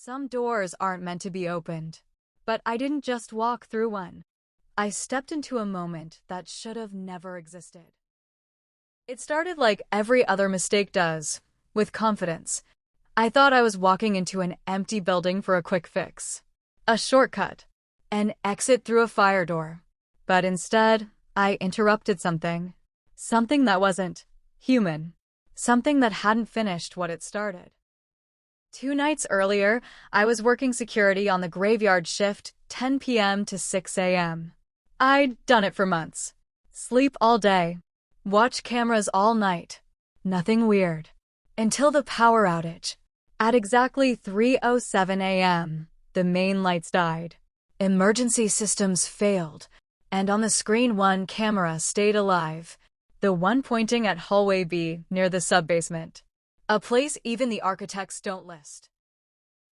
Some doors aren't meant to be opened. But I didn't just walk through one. I stepped into a moment that should have never existed. It started like every other mistake does, with confidence. I thought I was walking into an empty building for a quick fix, a shortcut, an exit through a fire door. But instead, I interrupted something that wasn't human, something that hadn't finished what it started. 2 nights earlier, I was working security on the graveyard shift, 10 p.m. to 6 a.m. I'd done it for months. Sleep all day, watch cameras all night. Nothing weird. Until the power outage. At exactly 3:07 a.m., the main lights died. Emergency systems failed, and on the screen one camera stayed alive, the one pointing at hallway B near the sub-basement. A place even the architects don't list.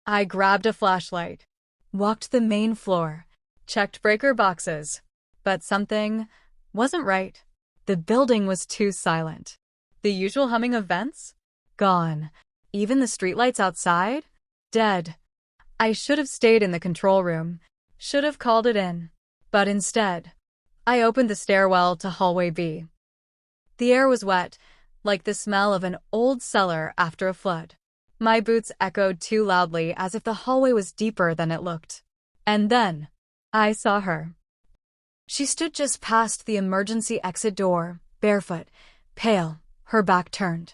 I grabbed a flashlight, walked the main floor, checked breaker boxes, but something wasn't right. The building was too silent. The usual humming of vents? Gone. Even the streetlights outside? Dead. I should have stayed in the control room, should have called it in. But instead, I opened the stairwell to hallway B. The air was wet, like the smell of an old cellar after a flood. My boots echoed too loudly as if the hallway was deeper than it looked. And then, I saw her. She stood just past the emergency exit door, barefoot, pale, her back turned.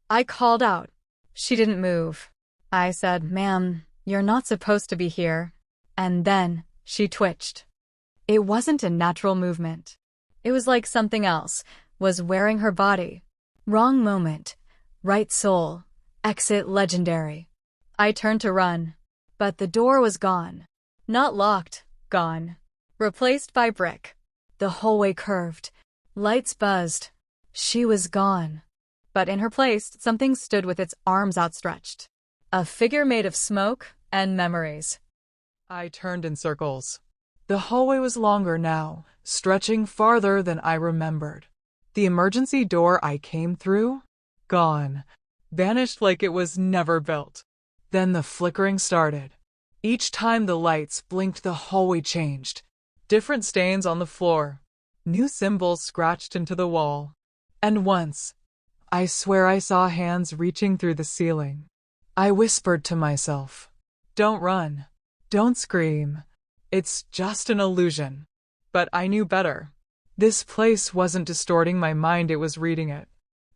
I called out. She didn't move. I said, "Ma'am, you're not supposed to be here." And then, she twitched. It wasn't a natural movement. It was like something else was wearing her body. Wrong moment, right soul, exit legendary. I turned to run, but the door was gone. Not locked, gone. Replaced by brick. The hallway curved. Lights buzzed. She was gone. But in her place, something stood with its arms outstretched. A figure made of smoke and memories. I turned in circles. The hallway was longer now, stretching farther than I remembered. The emergency door I came through? Gone. Vanished like it was never built. Then the flickering started. Each time the lights blinked, the hallway changed. Different stains on the floor. New symbols scratched into the wall. And once, I swear I saw hands reaching through the ceiling. I whispered to myself, "Don't run. Don't scream. It's just an illusion." But I knew better. This place wasn't distorting my mind, it was reading it.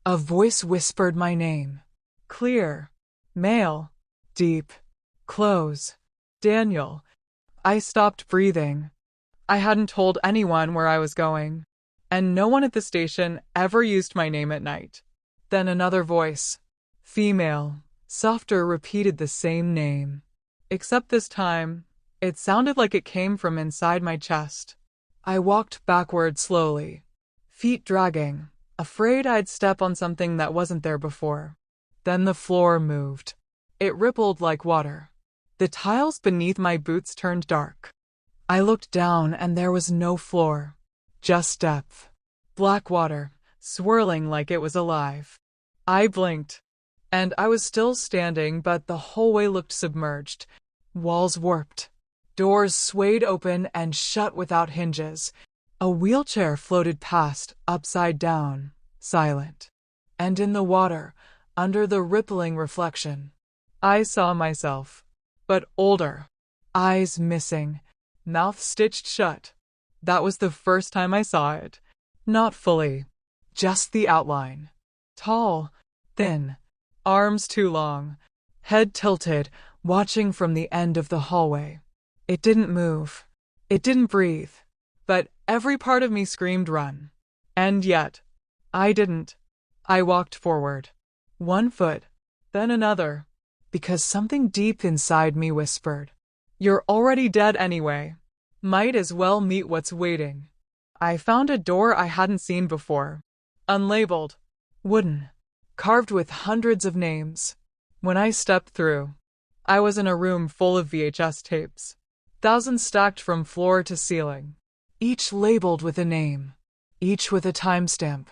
A voice whispered my name. Clear. Male. Deep. Close. Daniel. I stopped breathing. I hadn't told anyone where I was going, and no one at the station ever used my name at night. Then another voice. Female. Softer, repeated the same name. Except this time, it sounded like it came from inside my chest. I walked backward slowly, feet dragging, afraid I'd step on something that wasn't there before. Then the floor moved. It rippled like water. The tiles beneath my boots turned dark. I looked down and there was no floor, just depth. Black water, swirling like it was alive. I blinked, and I was still standing, but the hallway looked submerged. Walls warped. Doors swayed open and shut without hinges. A wheelchair floated past, upside down, silent. And in the water, under the rippling reflection, I saw myself, but older. Eyes missing, mouth stitched shut. That was the first time I saw it. Not fully, just the outline. Tall, thin, arms too long, head tilted, watching from the end of the hallway. It didn't move. It didn't breathe. But every part of me screamed run. And yet, I didn't. I walked forward. 1 foot, then another, because something deep inside me whispered, "You're already dead anyway. Might as well meet what's waiting." I found a door I hadn't seen before. Unlabeled. Wooden. Carved with hundreds of names. When I stepped through, I was in a room full of VHS tapes. Thousands stacked from floor to ceiling. Each labeled with a name. Each with a timestamp.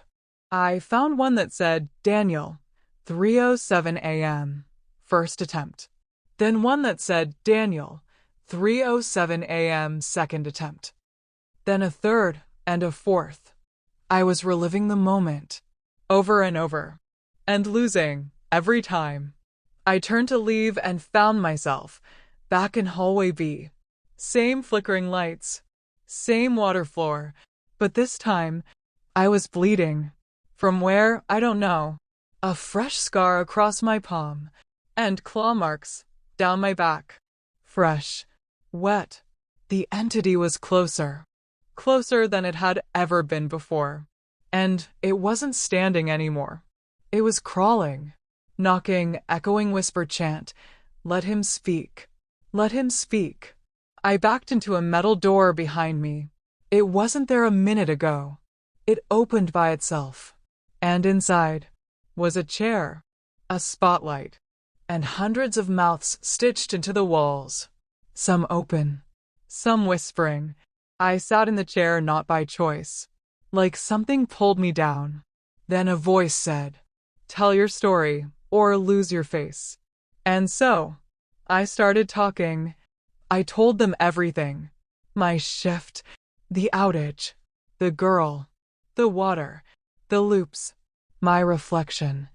I found one that said, Daniel, 3:07 a.m. First attempt. Then one that said, Daniel, 3:07 a.m. second attempt. Then a third and a fourth. I was reliving the moment, over and over, and losing every time. I turned to leave and found myself back in hallway B. Same flickering lights, same water floor, but this time I was bleeding. From where, I don't know. A fresh scar across my palm, and claw marks down my back. Fresh, wet. The entity was closer. Closer than it had ever been before. And it wasn't standing anymore. It was crawling, knocking, echoing whisper chant, "Let him speak. Let him speak." I backed into a metal door behind me. It wasn't there a minute ago. It opened by itself. And inside was a chair, a spotlight, and hundreds of mouths stitched into the walls. Some open, some whispering. I sat in the chair not by choice, like something pulled me down. Then a voice said, "Tell your story or lose your face." And so, I started talking. I told them everything. My shift, the outage, the girl, the water, the loops, my reflection.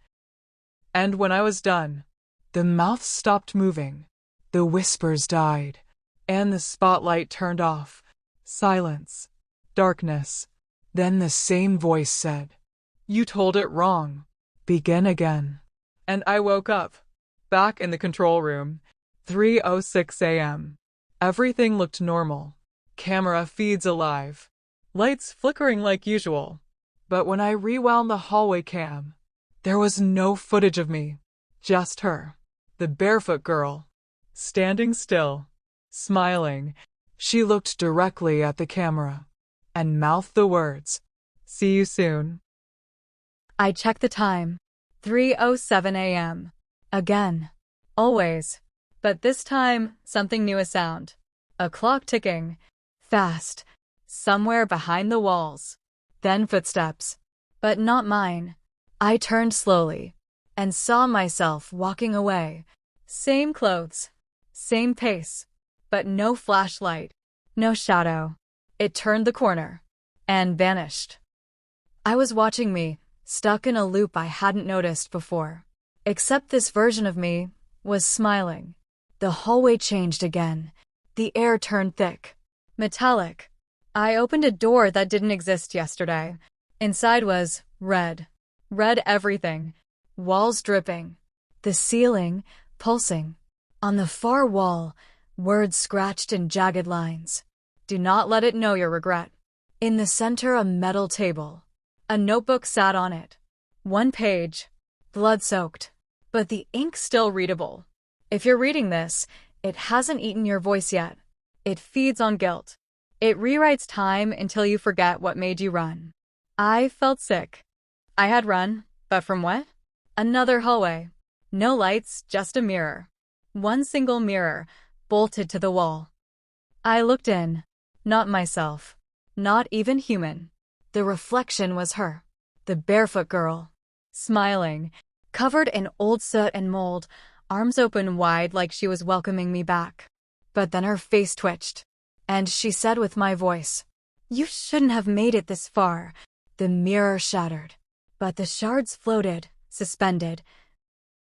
And when I was done, the mouth stopped moving, the whispers died, and the spotlight turned off. Silence, darkness. Then the same voice said, "You told it wrong. Begin again." And I woke up, back in the control room, 3:06 a.m. Everything looked normal. Camera feeds alive. Lights flickering like usual. But when I rewound the hallway cam, there was no footage of me. Just her, the barefoot girl, standing still, smiling. She looked directly at the camera and mouthed the words, "See you soon." I checked the time. 3:07 a.m. Again. Always. But this time, something new a sound. A clock ticking. Fast. Somewhere behind the walls. Then footsteps. But not mine. I turned slowly and saw myself walking away. Same clothes. Same pace. But no flashlight. No shadow. It turned the corner and vanished. I was watching me, stuck in a loop I hadn't noticed before. Except this version of me was smiling. The hallway changed again. The air turned thick, metallic. I opened a door that didn't exist yesterday. Inside was red. Red everything. Walls dripping. The ceiling pulsing. On the far wall, words scratched in jagged lines. "Do not let it know your regret." In the center, a metal table. A notebook sat on it. One page, blood-soaked, but the ink still readable. If you're reading this, it hasn't eaten your voice yet. It feeds on guilt. It rewrites time until you forget what made you run. I felt sick. I had run, but from what? Another hallway. No lights, just a mirror. One single mirror, bolted to the wall. I looked in. Not myself. Not even human. The reflection was her. The barefoot girl. Smiling. Covered in old soot and mold. Arms open wide like she was welcoming me back. But then her face twitched. And she said with my voice, "You shouldn't have made it this far." The mirror shattered. But the shards floated, suspended,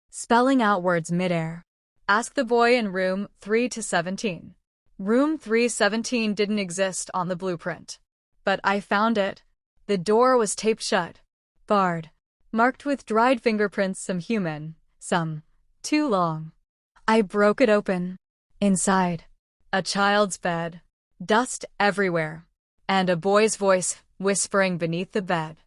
spelling out words midair. Ask the boy in room 3-17. Room 317 didn't exist on the blueprint. But I found it. The door was taped shut, barred, marked with dried fingerprints, some human, some too long. I broke it open. Inside, a child's bed, dust everywhere, and a boy's voice whispering beneath the bed.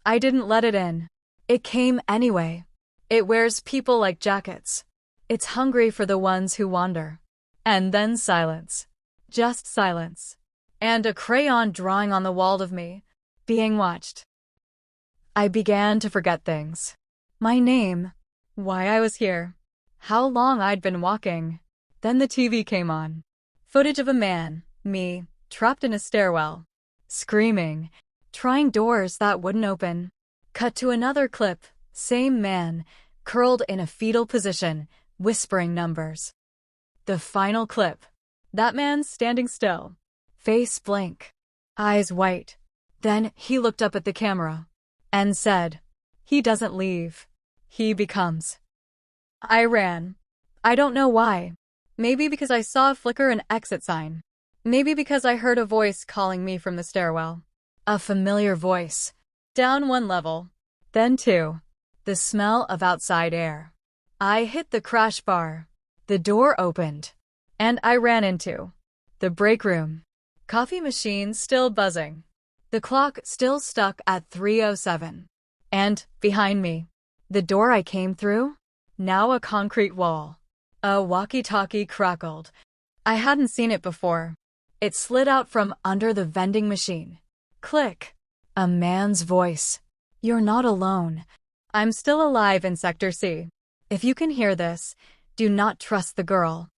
I didn't let it in. It came anyway. It wears people like jackets. It's hungry for the ones who wander. And then silence. Just silence. And a crayon drawing on the wall of me, being watched. I began to forget things. My name, why I was here, how long I'd been walking. Then the TV came on. Footage of a man, me, trapped in a stairwell, screaming, trying doors that wouldn't open. Cut to another clip, same man, curled in a fetal position, whispering numbers. The final clip. That man standing still. Face blank. Eyes white. Then he looked up at the camera and said, "He doesn't leave. He becomes." I ran. I don't know why. Maybe because I saw a flicker an exit sign. Maybe because I heard a voice calling me from the stairwell. A familiar voice. Down one level. Then two. The smell of outside air. I hit the crash bar. The door opened. And I ran into the break room. Coffee machine still buzzing. The clock still stuck at 3:07. And, behind me, the door I came through, now a concrete wall. A walkie-talkie crackled. I hadn't seen it before. It slid out from under the vending machine. Click. A man's voice. "You're not alone. I'm still alive in Sector C. If you can hear this, do not trust the girl.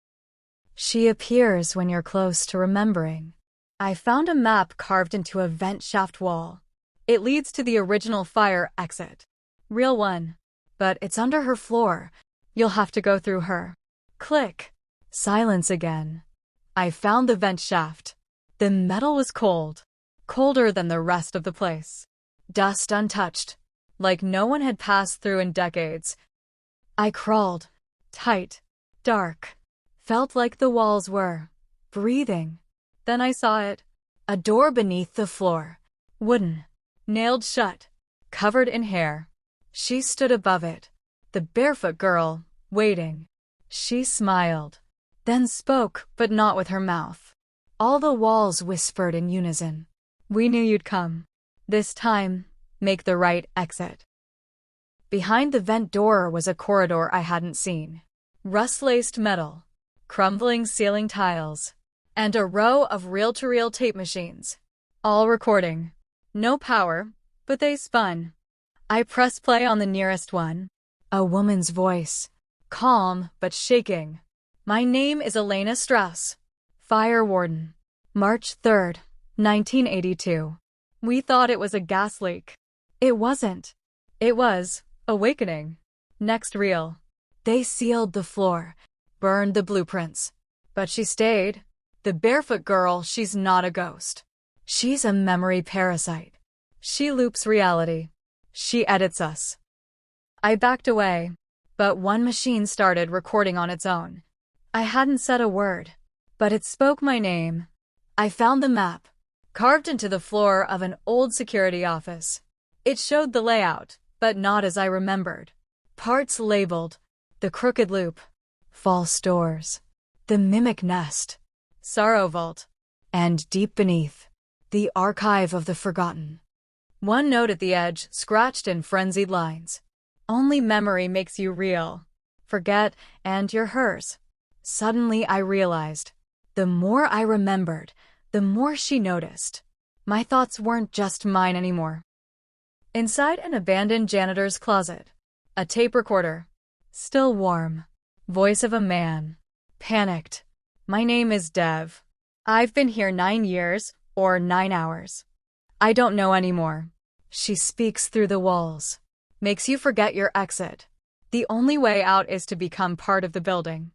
She appears when you're close to remembering." I found a map carved into a vent shaft wall. It leads to the original fire exit. Real one. But it's under her floor. You'll have to go through her. Click. Silence again. I found the vent shaft. The metal was cold. Colder than the rest of the place. Dust untouched. Like no one had passed through in decades. I crawled. Tight. Dark. Felt like the walls were breathing. Then I saw it. A door beneath the floor. Wooden. Nailed shut. Covered in hair. She stood above it. The barefoot girl, waiting. She smiled. Then spoke, but not with her mouth. All the walls whispered in unison. "We knew you'd come. This time, make the right exit." Behind the vent door was a corridor I hadn't seen. Rust-laced metal. Crumbling ceiling tiles. And a row of reel-to-reel tape machines. All recording. No power, but they spun. I pressed play on the nearest one. A woman's voice. Calm, but shaking. "My name is Elena Strauss. Fire warden. March 3rd, 1982. We thought it was a gas leak. It wasn't. It was awakening." Next reel. "They sealed the floor. Burned the blueprints. But she stayed. The barefoot girl, she's not a ghost. She's a memory parasite. She loops reality. She edits us." I backed away, but one machine started recording on its own. I hadn't said a word, but it spoke my name. I found the map, carved into the floor of an old security office. It showed the layout, but not as I remembered. Parts labeled. The crooked loop. False doors. The mimic nest. Sorrow vault. And deep beneath, the archive of the forgotten. One note at the edge, scratched in frenzied lines. "Only memory makes you real. Forget, and you're hers." Suddenly I realized, the more I remembered, the more she noticed. My thoughts weren't just mine anymore. Inside an abandoned janitor's closet. A tape recorder. Still warm. Voice of a man. Panicked. "My name is Dev. I've been here 9 years, or 9 hours. I don't know anymore." She speaks through the walls. "Makes you forget your exit. The only way out is to become part of the building."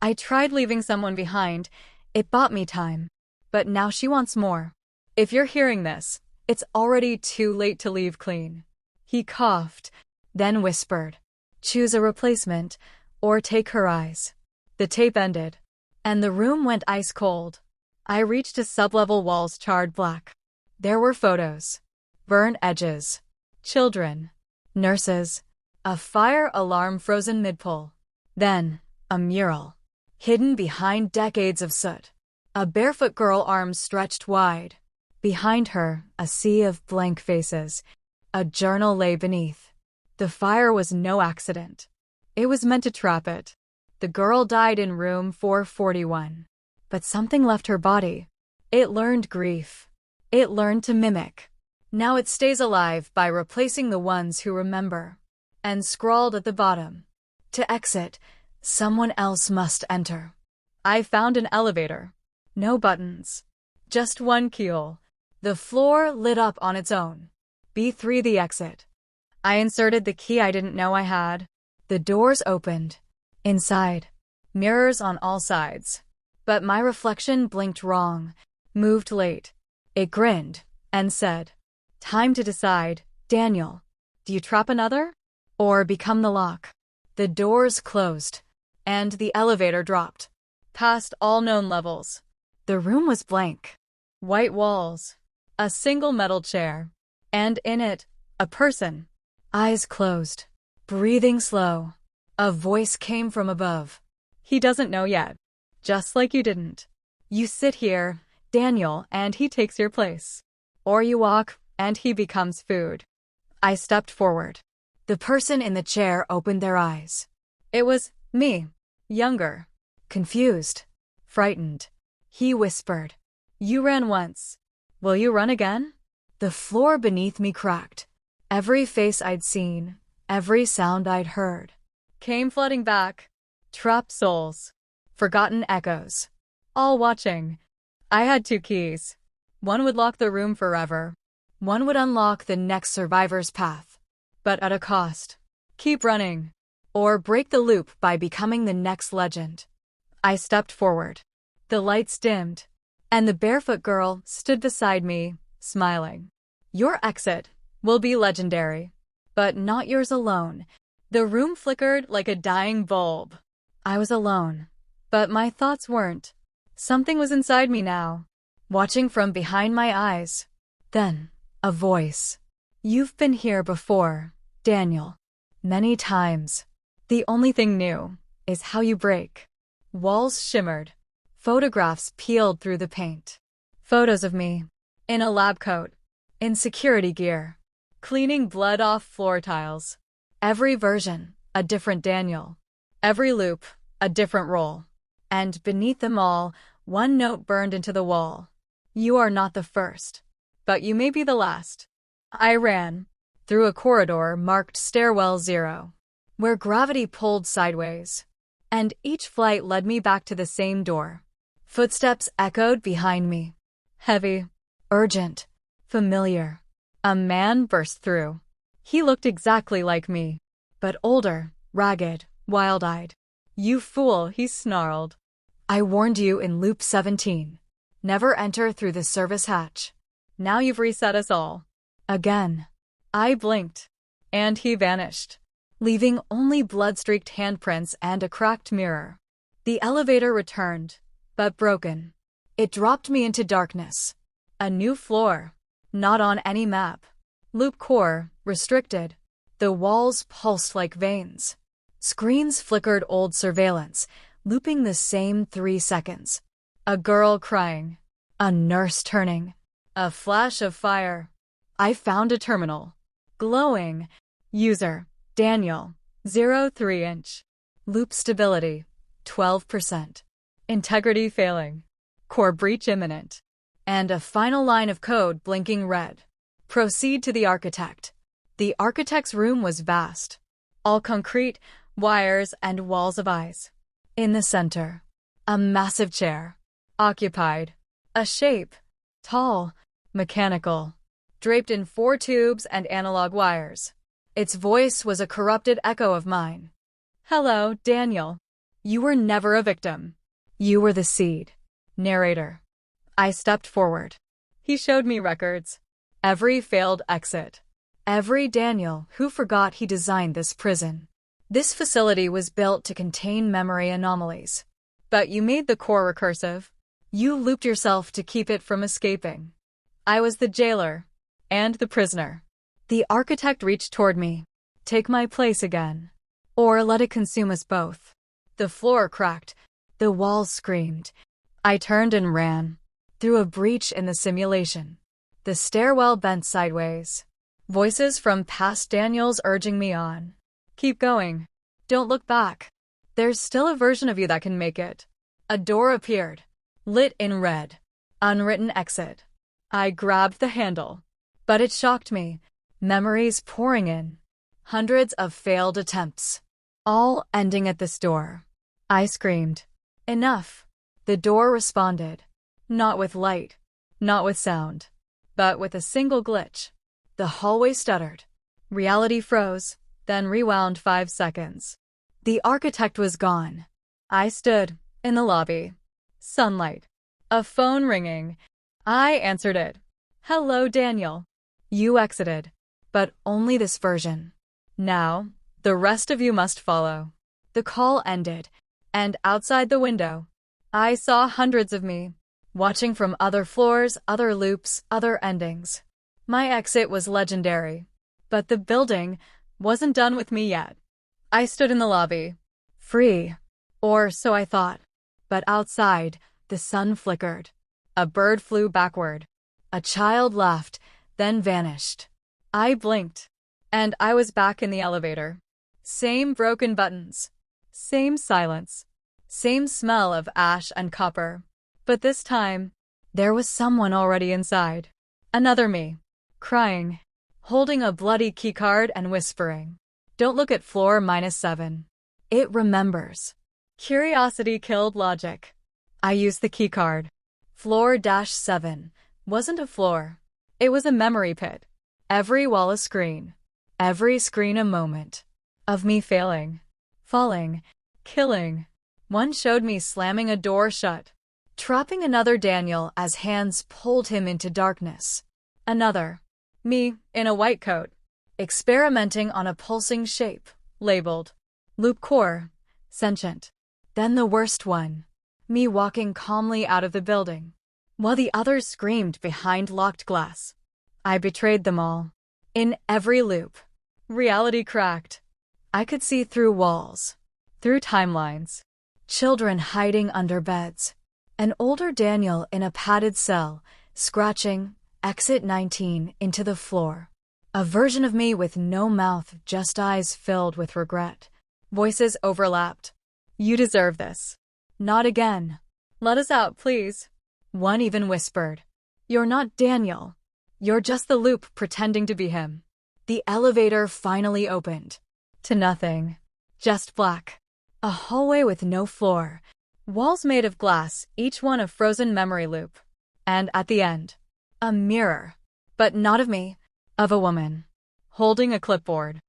I tried leaving someone behind. It bought me time. But now she wants more. If you're hearing this, it's already too late to leave clean. He coughed, then whispered, "Choose a replacement, or take her eyes." The tape ended, and the room went ice cold. I reached a sublevel walls charred black. There were photos. Burned edges. Children. Nurses. A fire alarm frozen mid-pull. Then, a mural. Hidden behind decades of soot. A barefoot girl, arms stretched wide. Behind her, a sea of blank faces. A journal lay beneath. The fire was no accident. It was meant to trap it. The girl died in room 441. But something left her body. It learned grief. It learned to mimic. Now it stays alive by replacing the ones who remember. And scrawled at the bottom, "To exit, someone else must enter." I found an elevator. No buttons. Just one keyhole. The floor lit up on its own. B3 the exit. I inserted the key I didn't know I had. The doors opened. Inside, mirrors on all sides. But my reflection blinked wrong, moved late. It grinned and said, "Time to decide, Daniel. Do you trap another? Or become the lock?" The doors closed, and the elevator dropped, past all known levels. The room was blank. White walls, a single metal chair, and in it, a person. Eyes closed, breathing slow. A voice came from above. "He doesn't know yet. Just like you didn't. You sit here, Daniel, and he takes your place. Or you walk, and he becomes food." I stepped forward. The person in the chair opened their eyes. It was me, younger, confused, frightened. He whispered, "You ran once. Will you run again?" The floor beneath me cracked. Every face I'd seen, every sound I'd heard, came flooding back. Trapped souls, forgotten echoes, all watching. I had two keys. One would lock the room forever. One would unlock the next survivor's path. But at a cost. Keep running, or break the loop by becoming the next legend. I stepped forward. The lights dimmed, and the barefoot girl stood beside me, smiling. "Your exit will be legendary, but not yours alone." The room flickered like a dying bulb. I was alone, but my thoughts weren't. Something was inside me now, watching from behind my eyes. Then, a voice. "You've been here before, Daniel. Many times. The only thing new is how you break." Walls shimmered. Photographs peeled through the paint. Photos of me, in a lab coat, in security gear, cleaning blood off floor tiles. Every version, a different Daniel. Every loop, a different role. And beneath them all, one note burned into the wall. "You are not the first, but you may be the last." I ran through a corridor marked Stairwell 0, where gravity pulled sideways, and each flight led me back to the same door. Footsteps echoed behind me. Heavy, urgent, familiar. A man burst through. He looked exactly like me, but older, ragged, wild-eyed. "You fool," he snarled. "I warned you in loop 17. Never enter through the service hatch. Now you've reset us all." Again. I blinked, and he vanished, leaving only blood-streaked handprints and a cracked mirror. The elevator returned, but broken. It dropped me into darkness. A new floor, not on any map. Loop core, restricted. The walls pulsed like veins. Screens flickered old surveillance, looping the same 3 seconds. A girl crying. A nurse turning. A flash of fire. I found a terminal. Glowing. User, Daniel, 0.3-inch. Loop stability, 12%. Integrity failing. Core breach imminent. And a final line of code blinking red. Proceed to the architect. The architect's room was vast. All concrete, wires, and walls of eyes. In the center, a massive chair. Occupied. A shape. Tall. Mechanical. Draped in 4 tubes and analog wires. Its voice was a corrupted echo of mine. "Hello, Daniel. You were never a victim. You were the seed." Narrator. I stepped forward. He showed me records. Every failed exit. Every Daniel who forgot he designed this prison. This facility was built to contain memory anomalies. But you made the core recursive. You looped yourself to keep it from escaping. I was the jailer. And the prisoner. The architect reached toward me. "Take my place again. Or let it consume us both." The floor cracked. The walls screamed. I turned and ran. Through a breach in the simulation. The stairwell bent sideways. Voices from past Daniels urging me on. "Keep going. Don't look back. There's still a version of you that can make it." A door appeared. Lit in red. Unwritten exit. I grabbed the handle. But it shocked me. Memories pouring in. Hundreds of failed attempts. All ending at this door. I screamed. "Enough." The door responded. Not with light. Not with sound. But with a single glitch. The hallway stuttered. Reality froze, then rewound 5 seconds. The architect was gone. I stood in the lobby. Sunlight. A phone ringing. I answered it. Hello, Daniel. You exited, but only this version. Now, the rest of you must follow. The call ended, and outside the window, I saw hundreds of me, watching from other floors, other loops, other endings. My exit was legendary, but the building wasn't done with me yet. I stood in the lobby, free, or so I thought, but outside, the sun flickered. A bird flew backward. A child laughed, then vanished. I blinked, and I was back in the elevator. Same broken buttons, same silence, same smell of ash and copper. But this time, there was someone already inside. Another me, crying, holding a bloody keycard and whispering, "Don't look at floor -7. It remembers." Curiosity killed logic. I used the keycard. Floor -7 wasn't a floor. It was a memory pit. Every wall a screen. Every screen a moment. Of me failing, falling, killing. One showed me slamming a door shut, trapping another Daniel as hands pulled him into darkness. Another, me in a white coat, experimenting on a pulsing shape, labeled loop core, sentient. Then the worst one, me walking calmly out of the building, while the others screamed behind locked glass. I betrayed them all. In every loop, reality cracked. I could see through walls, through timelines, children hiding under beds, an older Daniel in a padded cell, scratching exit 19 into the floor. A version of me with no mouth, just eyes filled with regret. Voices overlapped. "You deserve this. Not again. Let us out, please." One even whispered, "You're not Daniel. You're just the loop pretending to be him." The elevator finally opened. To nothing. Just black. A hallway with no floor. Walls made of glass, each one a frozen memory loop. And at the end, a mirror. But not of me. Of a woman. Holding a clipboard.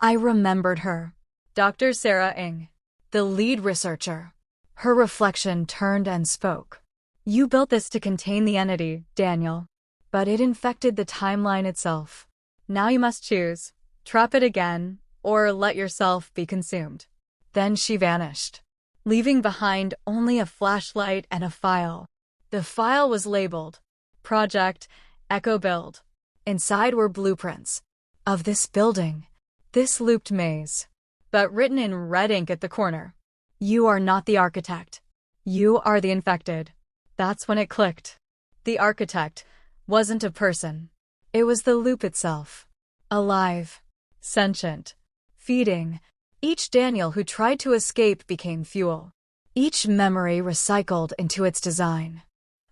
I remembered her. Dr. Sarah Ng. The lead researcher. Her reflection turned and spoke. "You built this to contain the entity, Daniel. But it infected the timeline itself. Now you must choose. Trap it again, or let yourself be consumed." Then she vanished, leaving behind only a flashlight and a file. The file was labeled Project Echo Build. Inside were blueprints of this building, this looped maze, but written in red ink at the corner. "You are not the architect. You are the infected." That's when it clicked. The architect wasn't a person. It was the loop itself. Alive, sentient, feeding. Each Daniel who tried to escape became fuel. Each memory recycled into its design.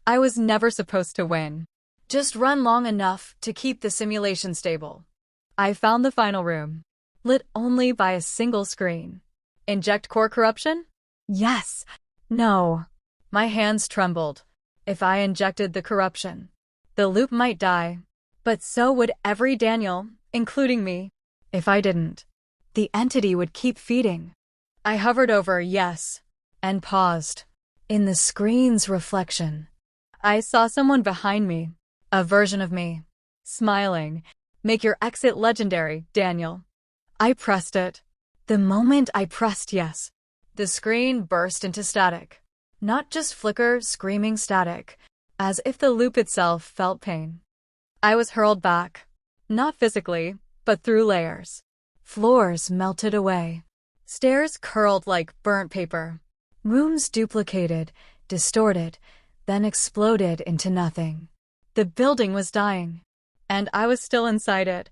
I was never supposed to win. Just run long enough to keep the simulation stable. I found the final room, lit only by a single screen. Inject core corruption? Yes. No. My hands trembled. If I injected the corruption, the loop might die. But so would every Daniel, including me. If I didn't, the entity would keep feeding. I hovered over yes, and paused. In the screen's reflection, I saw someone behind me, a version of me, smiling. "Make your exit legendary, Daniel." I pressed it. The moment I pressed yes, the screen burst into static. Not just flicker, screaming static, as if the loop itself felt pain. I was hurled back, not physically, but through layers. Floors melted away. Stairs curled like burnt paper. Rooms duplicated, distorted, then exploded into nothing. The building was dying, and I was still inside it.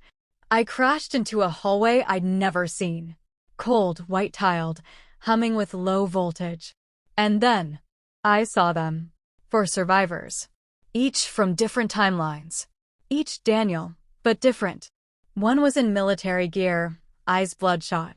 I crashed into a hallway I'd never seen. Cold, white-tiled, humming with low voltage. And then, I saw them. 4 survivors. Each from different timelines. Each Daniel, but different. One was in military gear, eyes bloodshot.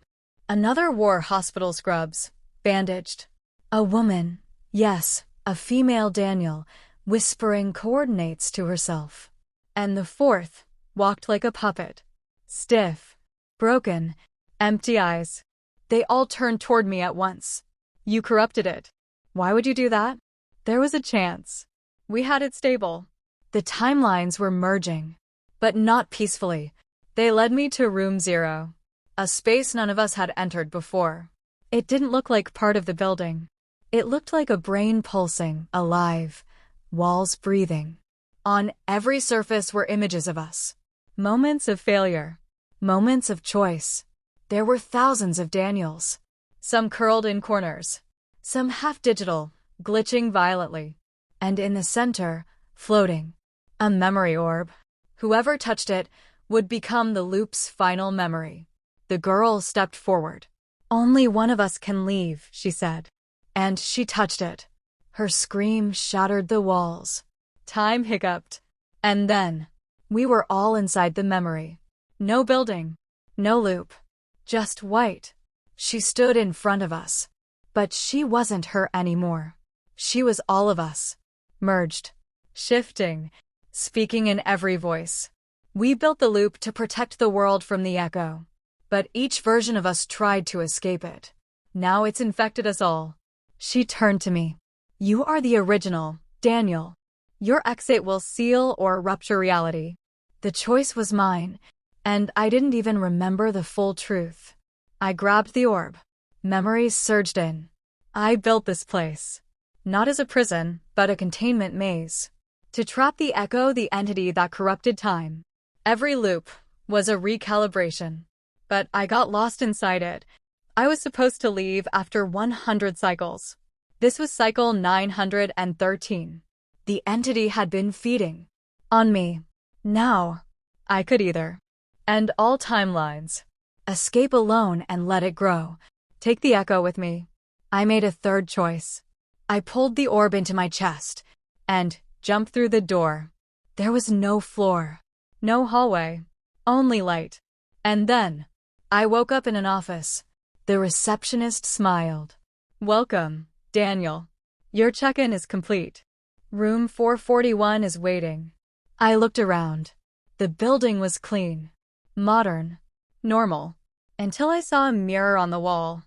Another wore hospital scrubs, bandaged. A woman, yes, a female Daniel, whispering coordinates to herself. And the fourth walked like a puppet. Stiff, broken, empty eyes. They all turned toward me at once. You corrupted it. Why would you do that? There was a chance. We had it stable. The timelines were merging, but not peacefully. They led me to room 0, a space none of us had entered before. It didn't look like part of the building. It looked like a brain pulsing, alive, walls breathing. On every surface were images of us. Moments of failure. Moments of choice. There were thousands of Daniels. Some curled in corners. Some half-digital, glitching violently. And in the center, floating, a memory orb. Whoever touched it would become the loop's final memory. The girl stepped forward. "Only one of us can leave," she said. And she touched it. Her scream shattered the walls. Time hiccuped. And then, we were all inside the memory. No building. No loop. Just white. She stood in front of us. But she wasn't her anymore. She was all of us. Merged. Shifting. Speaking in every voice. We built the loop to protect the world from the echo. But each version of us tried to escape it. Now it's infected us all. She turned to me. "You are the original, Daniel. Your exit will seal or rupture reality." The choice was mine, and I didn't even remember the full truth. I grabbed the orb. Memories surged in. I built this place. Not as a prison, but a containment maze. To trap the echo, the entity that corrupted time. Every loop was a recalibration. But I got lost inside it. I was supposed to leave after 100 cycles. This was cycle 913. The entity had been feeding on me. Now, I could either end all timelines, escape alone and let it grow, take the echo with me. I made a third choice. I pulled the orb into my chest and jumped through the door. There was no floor, no hallway, only light. And then, I woke up in an office. The receptionist smiled. "Welcome, Daniel. Your check-in is complete. Room 441 is waiting." I looked around. The building was clean, modern, normal, until I saw a mirror on the wall.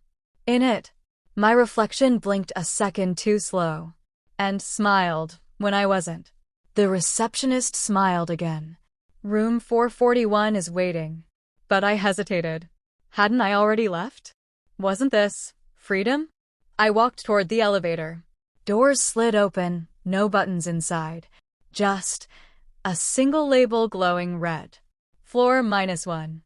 In it, my reflection blinked a second too slow, and smiled when I wasn't. The receptionist smiled again. "Room 441 is waiting." But I hesitated. Hadn't I already left? Wasn't this freedom? I walked toward the elevator. Doors slid open, no buttons inside. Just a single label glowing red. Floor -1.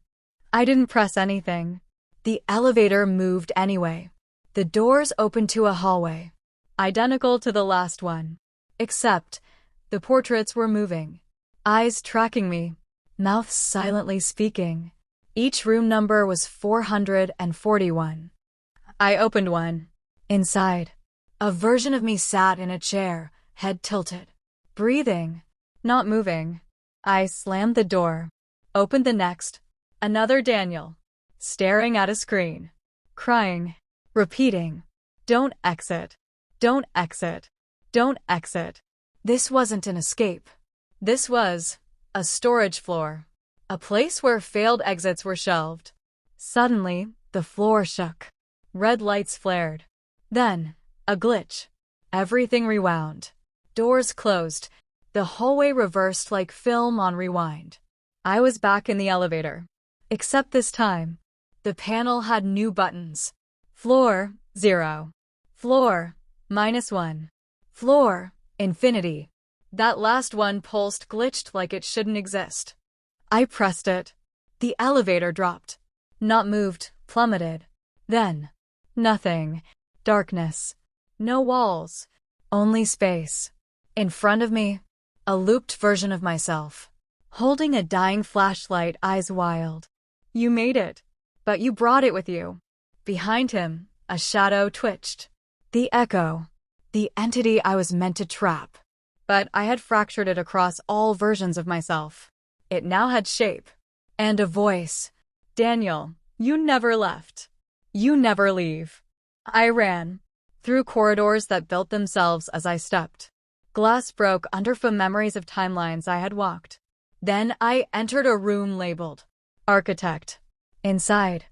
I didn't press anything. The elevator moved anyway. The doors opened to a hallway, identical to the last one. Except, the portraits were moving. Eyes tracking me, mouths silently speaking. Each room number was 441. I opened one. Inside, a version of me sat in a chair, head tilted, breathing, not moving. I slammed the door, opened the next. Another Daniel, staring at a screen, crying, repeating, "Don't exit, don't exit, don't exit." This wasn't an escape. This was a storage floor. A place where failed exits were shelved. Suddenly, the floor shook. Red lights flared. Then, a glitch. Everything rewound. Doors closed. The hallway reversed like film on rewind. I was back in the elevator. Except this time, the panel had new buttons. Floor 0. Floor -1. Floor infinity. That last one pulsed, glitched like it shouldn't exist. I pressed it. The elevator dropped. Not moved, plummeted. Then, nothing. Darkness. No walls. Only space. In front of me, a looped version of myself. Holding a dying flashlight, eyes wild. "You made it. But you brought it with you." Behind him, a shadow twitched. The echo. The entity I was meant to trap. But I had fractured it across all versions of myself. It now had shape. And a voice. "Daniel, you never left. You never leave." I ran. Through corridors that built themselves as I stepped. Glass broke under from memories of timelines I had walked. Then I entered a room labeled Architect. Inside,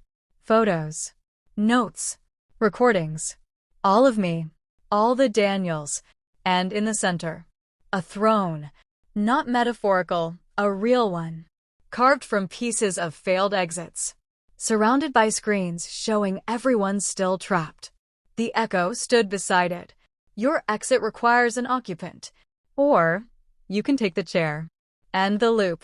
photos, notes, recordings. All of me. All the Daniels. And in the center, a throne. Not metaphorical, a real one. Carved from pieces of failed exits. Surrounded by screens showing everyone still trapped. The Echo stood beside it. Your exit requires an occupant. Or you can take the chair. End the loop.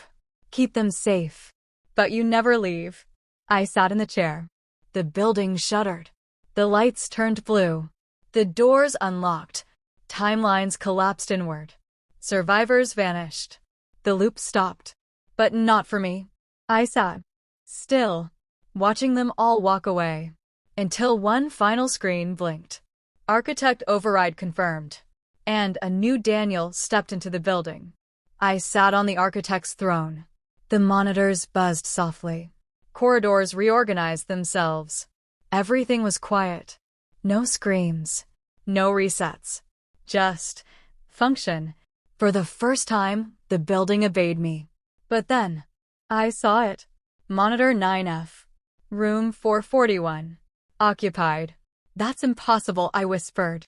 Keep them safe. But you never leave. I sat in the chair. The building shuddered. The lights turned blue. The doors unlocked. Timelines collapsed inward. Survivors vanished. The loop stopped. But not for me. I sat, still, watching them all walk away. Until one final screen blinked. Architect override confirmed. And a new Daniel stepped into the building. I sat on the architect's throne. The monitors buzzed softly. Corridors reorganized themselves. Everything was quiet. No screams. No resets. Just function. For the first time, the building obeyed me. But then, I saw it. Monitor 9F. Room 441. Occupied. That's impossible, I whispered.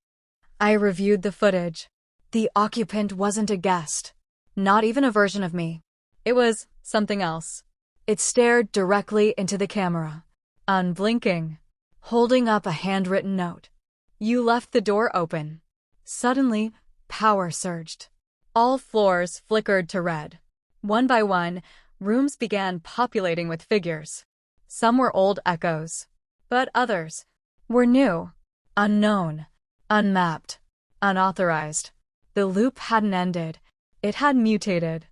I reviewed the footage. The occupant wasn't a guest. Not even a version of me. It was something else. It stared directly into the camera. Unblinking. Holding up a handwritten note. You left the door open. Suddenly, power surged. All floors flickered to red. One by one, rooms began populating with figures. Some were old echoes. But others were new. Unknown. Unmapped. Unauthorized. The loop hadn't ended. It had mutated.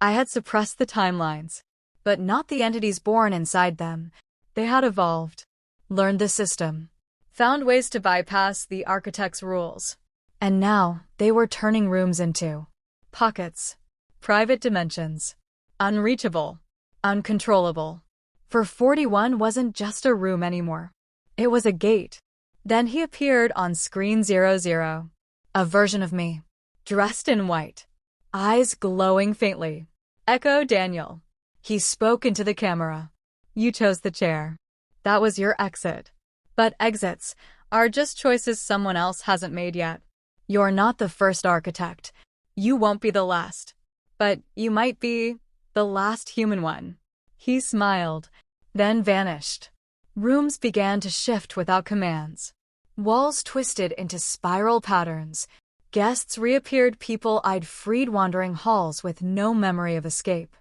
I had suppressed the timelines. But not the entities born inside them. They had evolved. Learned the system. Found ways to bypass the architect's rules. And now, they were turning rooms into pockets. Private dimensions. Unreachable. Uncontrollable. For 41 wasn't just a room anymore. It was a gate. Then he appeared on screen 00. A version of me. Dressed in white. Eyes glowing faintly. Echo Daniel. He spoke into the camera. You chose the chair. That was your exit. But exits are just choices someone else hasn't made yet. You're not the first architect. You won't be the last. But you might be the last human one. He smiled, then vanished. Rooms began to shift without commands. Walls twisted into spiral patterns. Guests reappeared, people I'd freed, wandering halls with no memory of escape.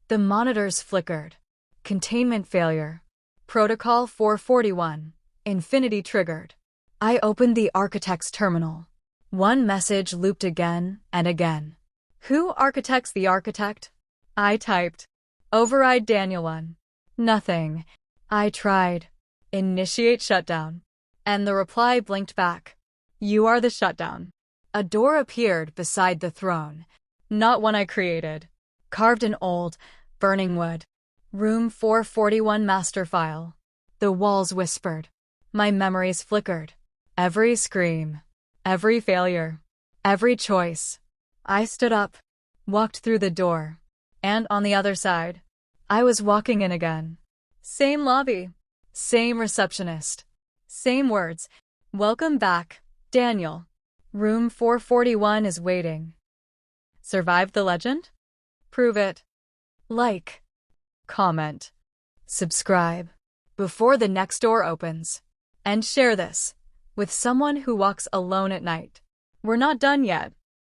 The monitors flickered. Containment failure. Protocol 441. Infinity triggered. I opened the architect's terminal. One message looped again and again. Who architects the architect? I typed. Override Daniel 1. Nothing. I tried. Initiate shutdown. And the reply blinked back. You are the shutdown. A door appeared beside the throne. Not one I created. Carved in old, burning wood. Room 441 master file. The walls whispered. My memories flickered. Every scream. Every failure. Every choice. I stood up. Walked through the door. And on the other side, I was walking in again. Same lobby. Same receptionist. Same words. Welcome back, Daniel. Room 441 is waiting. Survived the legend? Prove it. Like. Comment. Subscribe. Before the next door opens. And share this with someone who walks alone at night. We're not done yet.